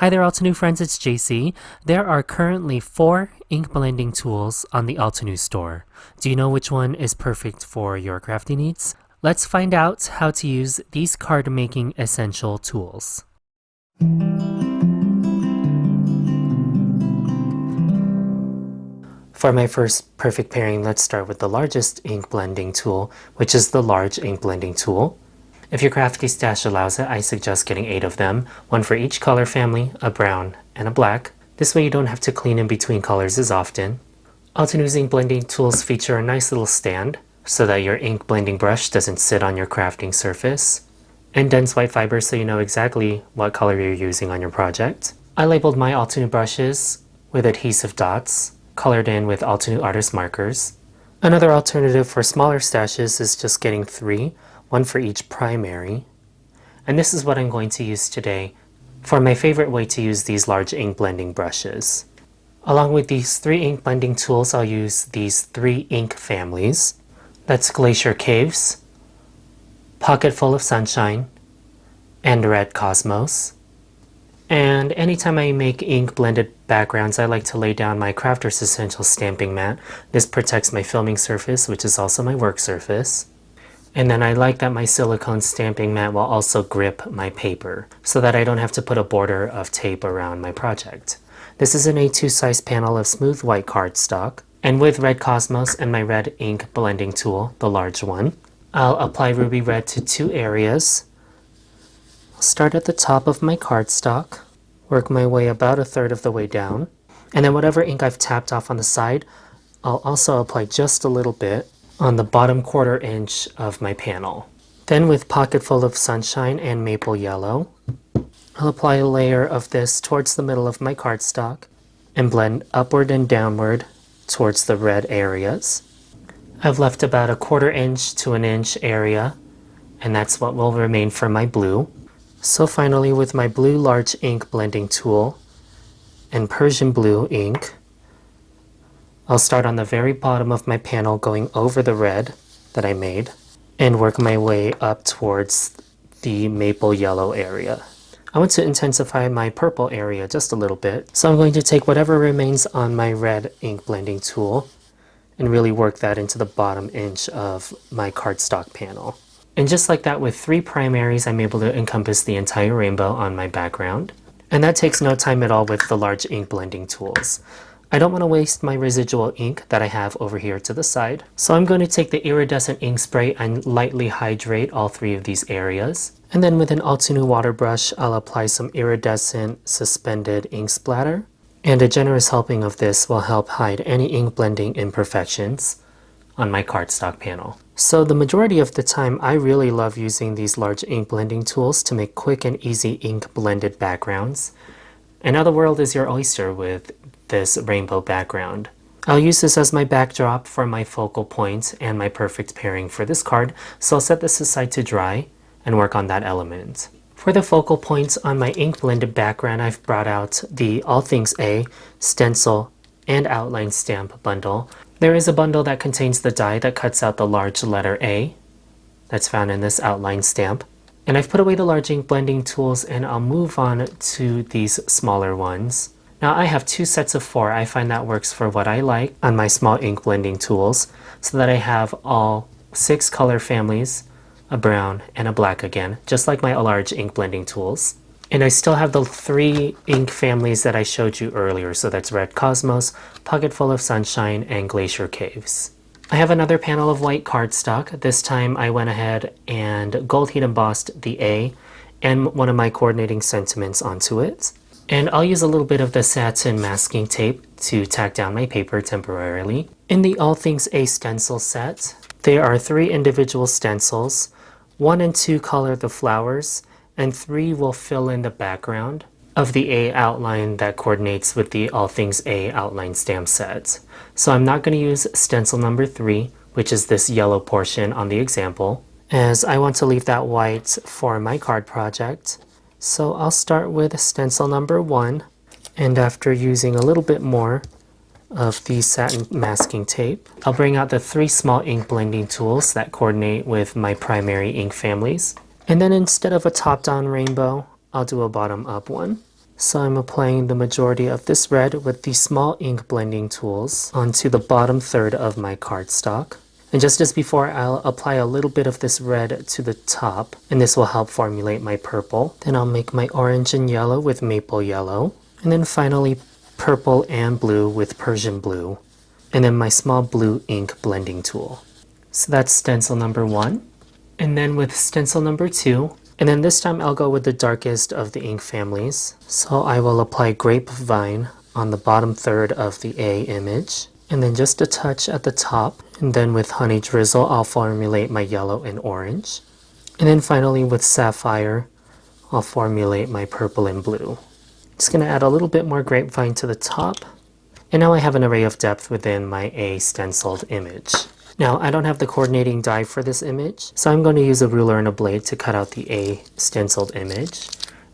Hi there Altenew friends, it's Jaycee. There are currently 4 ink blending tools on the Altenew store. Do you know which one is perfect for your crafting needs? Let's find out how to use these card making essential tools. For my first perfect pairing, let's start with the largest ink blending tool, which is the large ink blending tool. If your crafty stash allows it, I suggest getting 8 of them, 1 for each color family, a brown and a black. This way you don't have to clean in between colors as often. Altenew's ink blending tools feature a nice little stand so that your ink blending brush doesn't sit on your crafting surface, and dense white fiber so you know exactly what color you're using on your project. I labeled my Altenew brushes with adhesive dots, colored in with Altenew artist markers. Another alternative for smaller stashes is just getting 3, 1 for each primary. And this is what I'm going to use today for my favorite way to use these large ink blending brushes. Along with these 3 ink blending tools, I'll use these 3 ink families. That's Glacier Caves, Pocketful of Sunshine, and Red Cosmos. And anytime I make ink blended backgrounds, I like to lay down my Crafter's Essentials stamping mat. This protects my filming surface, which is also my work surface. And then I like that my silicone stamping mat will also grip my paper so that I don't have to put a border of tape around my project. This is an A2 size panel of smooth white cardstock. And with Red Cosmos and my red ink blending tool, the large one, I'll apply ruby red to 2 areas. I'll start at the top of my cardstock, work my way about 1/3 of the way down, and then whatever ink I've tapped off on the side, I'll also apply just a little bit on the bottom 1/4 inch of my panel. Then with Pocketful of Sunshine and Maple Yellow, I'll apply a layer of this towards the middle of my cardstock and blend upward and downward towards the red areas. I've left about a 1/4 inch to 1 inch area, and that's what will remain for my blue. So finally, with my blue large ink blending tool and Persian blue ink, I'll start on the very bottom of my panel going over the red that I made and work my way up towards the maple yellow area. I want to intensify my purple area just a little bit, so I'm going to take whatever remains on my red ink blending tool and really work that into the bottom inch of my cardstock panel. And just like that, with 3 primaries, I'm able to encompass the entire rainbow on my background. And that takes no time at all with the large ink blending tools. I don't want to waste my residual ink that I have over here to the side. So I'm going to take the Iridescent ink spray and lightly hydrate all 3 of these areas. And then with an Altenew water brush, I'll apply some iridescent suspended ink splatter. And a generous helping of this will help hide any ink blending imperfections on my cardstock panel. So the majority of the time, I really love using these large ink blending tools to make quick and easy ink blended backgrounds. And now the world is your oyster with this rainbow background. I'll use this as my backdrop for my focal point and my perfect pairing for this card, so I'll set this aside to dry and work on that element. For the focal points on my ink blended background, I've brought out the All Things A Stencil and Outline Stamp bundle. There is a bundle that contains the die that cuts out the large letter A that's found in this outline stamp. And I've put away the large ink blending tools, and I'll move on to these smaller ones. Now I have 2 sets of 4. I find that works for what I like on my small ink blending tools, so that I have all 6 color families, a brown and a black again, just like my large ink blending tools. And I still have the 3 ink families that I showed you earlier, so that's Red Cosmos, Pocketful of Sunshine, and Glacier Caves. I have another panel of white cardstock. This time I went ahead and gold heat embossed the A and one of my coordinating sentiments onto it. And I'll use a little bit of the Satin masking tape to tack down my paper temporarily. In the All Things A stencil set, there are 3 individual stencils. 1 and 2 color the flowers, and 3 will fill in the background of the A outline that coordinates with the All Things A outline stamp set. So I'm not going to use stencil number 3, which is this yellow portion on the example, as I want to leave that white for my card project. So I'll start with stencil number 1, and after using a little bit more of the satin masking tape, I'll bring out the 3 small ink blending tools that coordinate with my primary ink families. And then instead of a top-down rainbow, I'll do a bottom-up one. So I'm applying the majority of this red with the small ink blending tools onto the bottom third of my cardstock. And just as before, I'll apply a little bit of this red to the top, and this will help formulate my purple. Then I'll make my orange and yellow with maple yellow, and then finally purple and blue with Persian blue, and then my small blue ink blending tool. So that's stencil number 1. And then with stencil number 2, and then this time I'll go with the darkest of the ink families. So I will apply Grapevine on the bottom third of the A image, and then just a touch at the top. And then with Honey Drizzle, I'll formulate my yellow and orange. And then finally with Sapphire, I'll formulate my purple and blue. Just going to add a little bit more Grapevine to the top. And now I have an array of depth within my A stenciled image. Now, I don't have the coordinating die for this image, so I'm going to use a ruler and a blade to cut out the A stenciled image,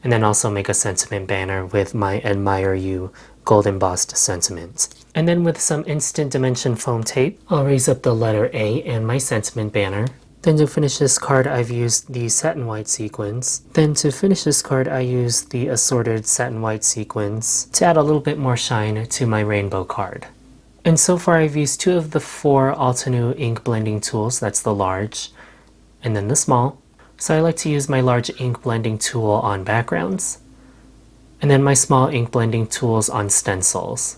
and then also make a sentiment banner with my Admire You gold embossed sentiments. And then with some instant dimension foam tape, I'll raise up the letter A and my sentiment banner. Then to finish this card, I've used the satin white sequins. Then to finish this card, I used the assorted satin white sequins to add a little bit more shine to my rainbow card. And so far I've used 2 of the 4 Altenew ink blending tools, that's the large, and then the small. So I like to use my large ink blending tool on backgrounds, and then my small ink blending tools on stencils.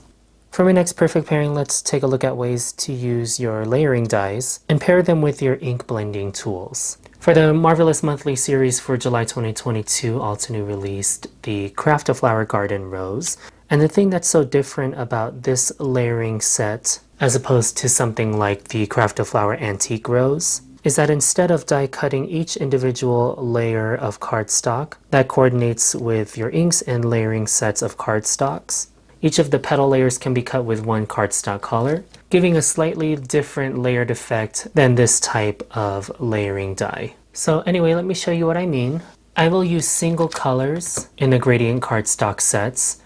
For my next perfect pairing, let's take a look at ways to use your layering dies and pair them with your ink blending tools. For the Marvelous Monthly series for July 2022, Altenew released the Craft a Flower Garden Rose. And the thing that's so different about this layering set, as opposed to something like the Craft a Flower Antique Rose, is that instead of die cutting each individual layer of cardstock that coordinates with your inks and layering sets of cardstocks, each of the petal layers can be cut with one cardstock color, giving a slightly different layered effect than this type of layering die. So anyway, let me show you what I mean. I will use single colors in the gradient cardstock sets,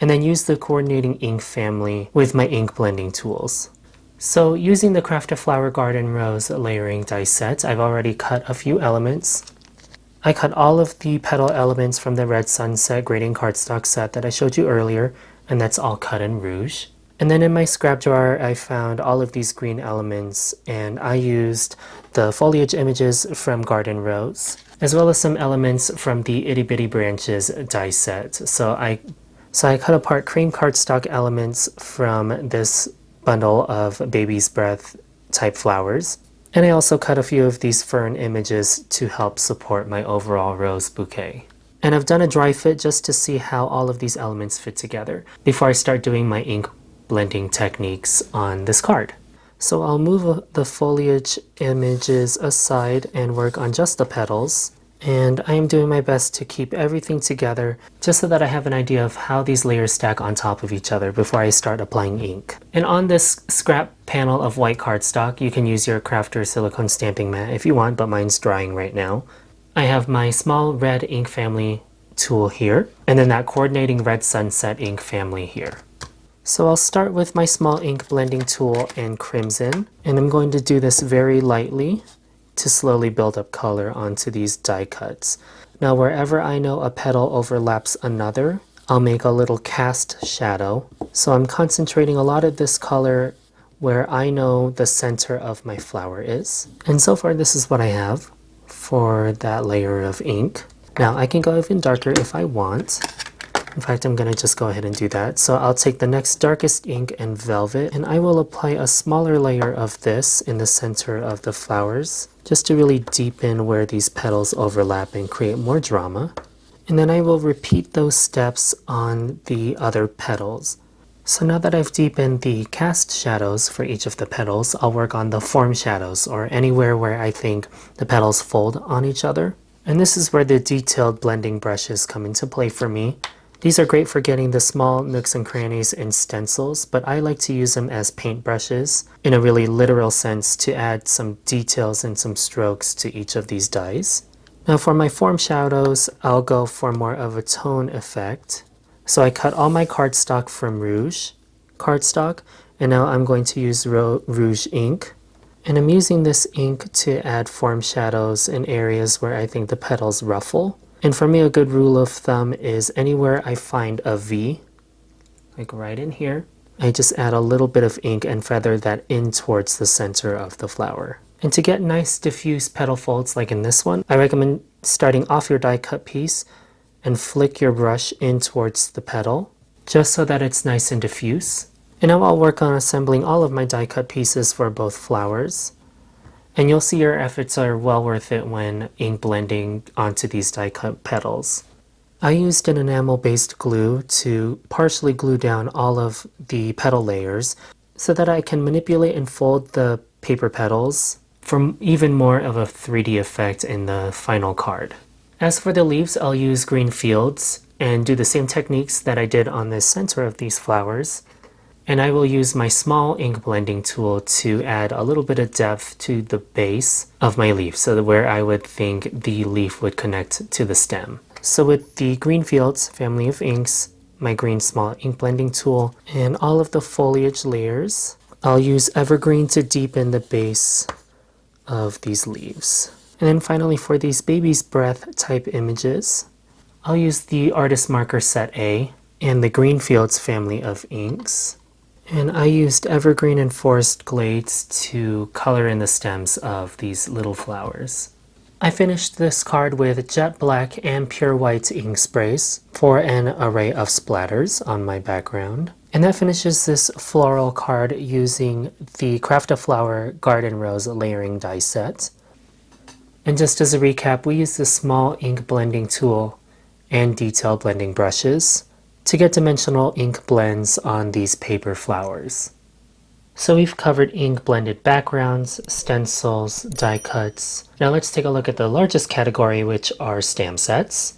and then use the coordinating ink family with my ink blending tools. So using the Craft a Flower Garden Rose layering die set, I've already cut a few elements. I cut all of the petal elements from the Red Sunset gradient cardstock set that I showed you earlier, and that's all cut in rouge. And then in my scrap drawer, I found all of these green elements, and I used the foliage images from Garden Rose, as well as some elements from the Itty Bitty Branches die set. So I cut apart cream cardstock elements from this bundle of Baby's Breath type flowers. And I also cut a few of these fern images to help support my overall rose bouquet. And I've done a dry fit just to see how all of these elements fit together before I start doing my ink blending techniques on this card. So I'll move the foliage images aside and work on just the petals. And I am doing my best to keep everything together just so that I have an idea of how these layers stack on top of each other before I start applying ink. And on this scrap panel of white cardstock, you can use your Crafter silicone stamping mat if you want, but mine's drying right now. I have my small red ink family tool here, and then that coordinating Red Sunset ink family here. So I'll start with my small ink blending tool and crimson, and I'm going to do this very lightly to slowly build up color onto these die cuts. Now wherever I know a petal overlaps another, I'll make a little cast shadow. So I'm concentrating a lot of this color where I know the center of my flower is. And so far this is what I have for that layer of ink. Now I can go even darker if I want. In fact, I'm going to just go ahead and do that. So I'll take the next darkest ink and velvet, and I will apply a smaller layer of this in the center of the flowers, just to really deepen where these petals overlap and create more drama. And then I will repeat those steps on the other petals. So now that I've deepened the cast shadows for each of the petals, I'll work on the form shadows, or anywhere where I think the petals fold on each other. And this is where the detailed blending brushes come into play for me. These are great for getting the small nooks and crannies in stencils, but I like to use them as paint brushes in a really literal sense to add some details and some strokes to each of these dies. Now for my form shadows, I'll go for more of a tone effect. So I cut all my cardstock from rouge cardstock, and now I'm going to use rouge ink. And I'm using this ink to add form shadows in areas where I think the petals ruffle. And for me, a good rule of thumb is anywhere I find a V, like right in here, I just add a little bit of ink and feather that in towards the center of the flower. And to get nice diffuse petal folds like in this one, I recommend starting off your die cut piece and flick your brush in towards the petal, just so that it's nice and diffuse. And now I'll work on assembling all of my die cut pieces for both flowers. And you'll see your efforts are well worth it when ink blending onto these die cut petals. I used an enamel-based glue to partially glue down all of the petal layers so that I can manipulate and fold the paper petals for even more of a 3D effect in the final card. As for the leaves, I'll use green fields and do the same techniques that I did on the center of these flowers. And I will use my small ink blending tool to add a little bit of depth to the base of my leaf, so that where I would think the leaf would connect to the stem. So with the Green Fields family of inks, my green small ink blending tool, and all of the foliage layers, I'll use Evergreen to deepen the base of these leaves. And then finally, for these baby's breath type images, I'll use the Artist Marker Set A and the Green Fields family of inks. And I used Evergreen and Forest Glades to color in the stems of these little flowers. I finished this card with jet black and pure white ink sprays for an array of splatters on my background. And that finishes this floral card using the Craft a Flower Garden Rose layering die set. And just as a recap, we use the small ink blending tool and detail blending brushes to get dimensional ink blends on these paper flowers. So we've covered ink blended backgrounds, stencils, die cuts. Now let's take a look at the largest category, which are stamp sets.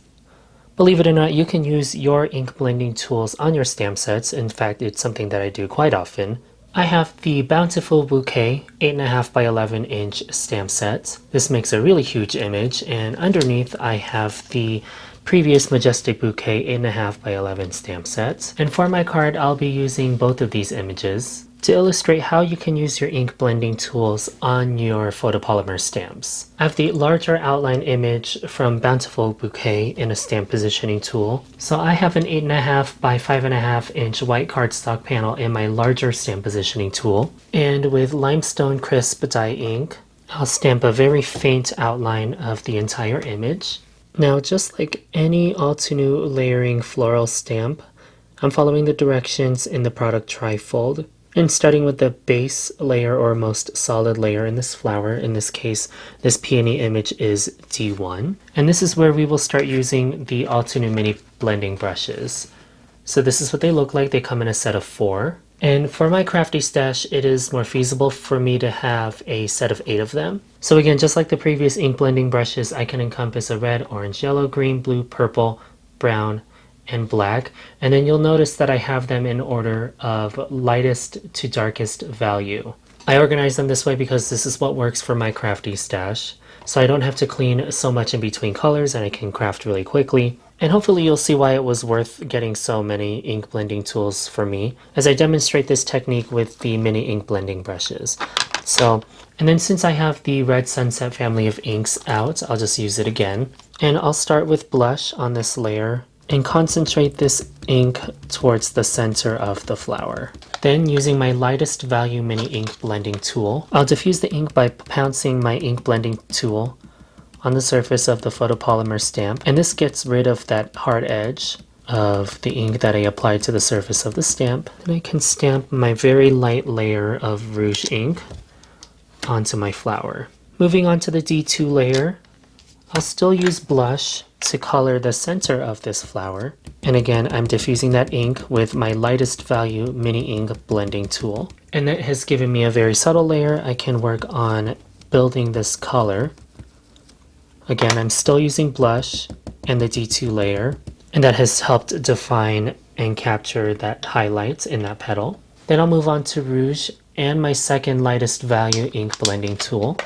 Believe it or not, you can use your ink blending tools on your stamp sets. In fact, it's something that I do quite often. I have the Bountiful Bouquet 8.5 by 11 inch stamp set. This makes a really huge image, and underneath I have the previous Majestic Bouquet 8.5 by 11 stamp set. And for my card, I'll be using both of these images to illustrate how you can use your ink blending tools on your photopolymer stamps. I have the larger outline image from Bountiful Bouquet in a stamp positioning tool. So I have an 8.5 by 5.5 inch white cardstock panel in my larger stamp positioning tool. And with Limestone Crisp dye ink, I'll stamp a very faint outline of the entire image. Now, just like any Altenew layering floral stamp, I'm following the directions in the product trifold. And starting with the base layer or most solid layer in this flower, in this case, this peony image is D1. And this is where we will start using the Altenew mini blending brushes. So this is what they look like. They come in a set of 4. And for my crafty stash, it is more feasible for me to have a set of 8 of them. So again, just like the previous ink blending brushes, I can encompass a red, orange, yellow, green, blue, purple, brown, and black. And then you'll notice that I have them in order of lightest to darkest value. I organize them this way because this is what works for my crafty stash. So I don't have to clean so much in between colors and I can craft really quickly. And hopefully you'll see why it was worth getting so many ink blending tools for me as I demonstrate this technique with the mini ink blending brushes. And then since I have the Red Sunset family of inks out, I'll just use it again. And I'll start with blush on this layer and concentrate this ink towards the center of the flower. Then, using my lightest value mini ink blending tool, I'll diffuse the ink by pouncing my ink blending tool on the surface of the photopolymer stamp, and this gets rid of that hard edge of the ink that I applied to the surface of the stamp. And I can stamp my very light layer of rouge ink onto my flower. Moving on to the D2 layer, I'll still use blush to color the center of this flower. And again, I'm diffusing that ink with my lightest value mini ink blending tool. And that has given me a very subtle layer. I can work on building this color. Again, I'm still using blush and the D2 layer, and that has helped define and capture that highlight in that petal. Then I'll move on to rouge and my second lightest value ink blending tool.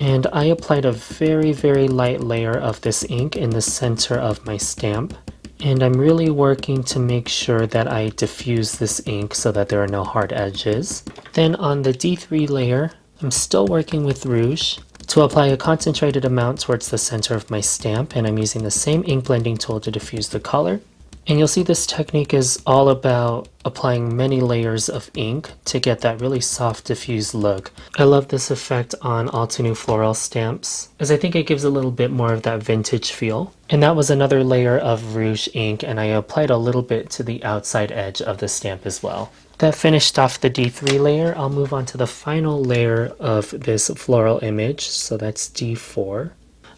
And I applied a very, very light layer of this ink in the center of my stamp. And I'm really working to make sure that I diffuse this ink so that there are no hard edges. Then on the D3 layer, I'm still working with rouge to apply a concentrated amount towards the center of my stamp, and I'm using the same ink blending tool to diffuse the color. And you'll see this technique is all about applying many layers of ink to get that really soft diffused look. I love this effect on Altenew floral stamps, as I think it gives a little bit more of that vintage feel. And that was another layer of rouge ink, and I applied a little bit to the outside edge of the stamp as well. That finished off the D3 layer. I'll move on to the final layer of this floral image, so that's D4.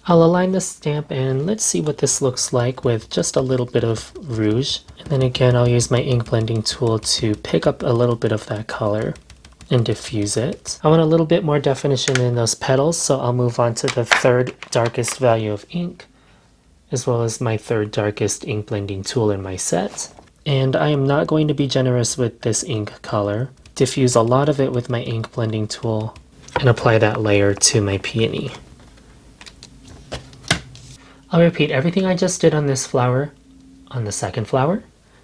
I'll align the stamp and let's see what this looks like with just a little bit of rouge. And then again, I'll use my ink blending tool to pick up a little bit of that color and diffuse it. I want a little bit more definition in those petals, so I'll move on to the third darkest value of ink, as well as my third darkest ink blending tool in my set. And I am not going to be generous with this ink color. Diffuse a lot of it with my ink blending tool and apply that layer to my peony. I'll repeat everything I just did on this flower on the second flower.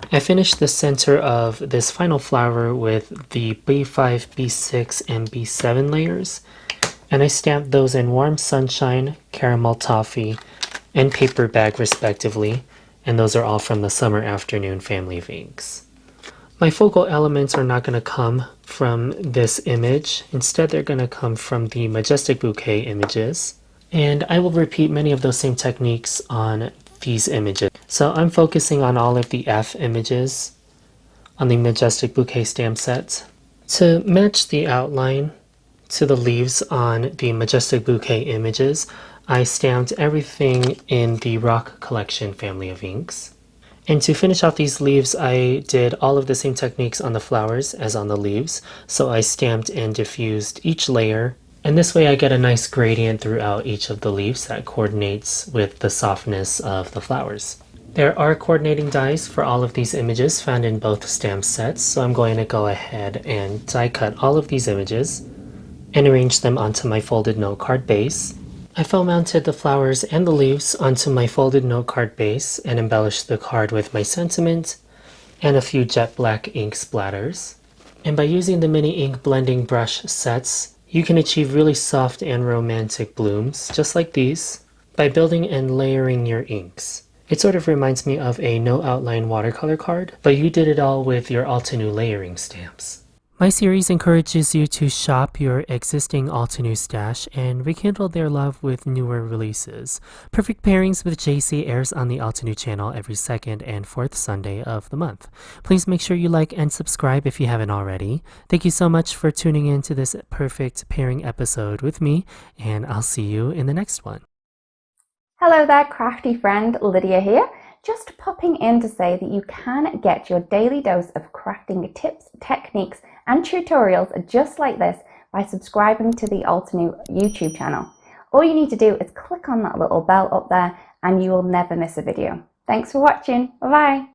I finished the center of this final flower with the B5, B6, and B7 layers, and I stamped those in Warm Sunshine, Caramel Toffee, and Paper Bag respectively, and those are all from the Summer Afternoon family of inks. My focal elements are not going to come from this image. Instead, they're going to come from the Majestic Bouquet images. And I will repeat many of those same techniques on these images. So I'm focusing on all of the F images on the Majestic Bouquet stamp set. To match the outline to the leaves on the Majestic Bouquet images, I stamped everything in the Rock Collection family of inks. And to finish off these leaves, I did all of the same techniques on the flowers as on the leaves. So I stamped and diffused each layer, and this way I get a nice gradient throughout each of the leaves that coordinates with the softness of the flowers. There are coordinating dies for all of these images found in both stamp sets, so I'm going to go ahead and die cut all of these images and arrange them onto my folded note card base. I foam mounted the flowers and the leaves onto my folded note card base and embellished the card with my sentiment and a few jet black ink splatters. And by using the mini ink blending brush sets, you can achieve really soft and romantic blooms, just like these, by building and layering your inks. It sort of reminds me of a no outline watercolor card, but you did it all with your Altenew layering stamps. My series encourages you to shop your existing Altenew stash and rekindle their love with newer releases. Perfect Pairings with Jaycee airs on the Altenew channel every second and fourth Sunday of the month. Please make sure you like and subscribe if you haven't already. Thank you so much for tuning in to this Perfect Pairing episode with me, and I'll see you in the next one. Hello there, crafty friend, Lydia here. Just popping in to say that you can get your daily dose of crafting tips, techniques, and tutorials just like this by subscribing to the Altenew YouTube channel. All you need to do is click on that little bell up there and you will never miss a video. Thanks for watching. Bye bye.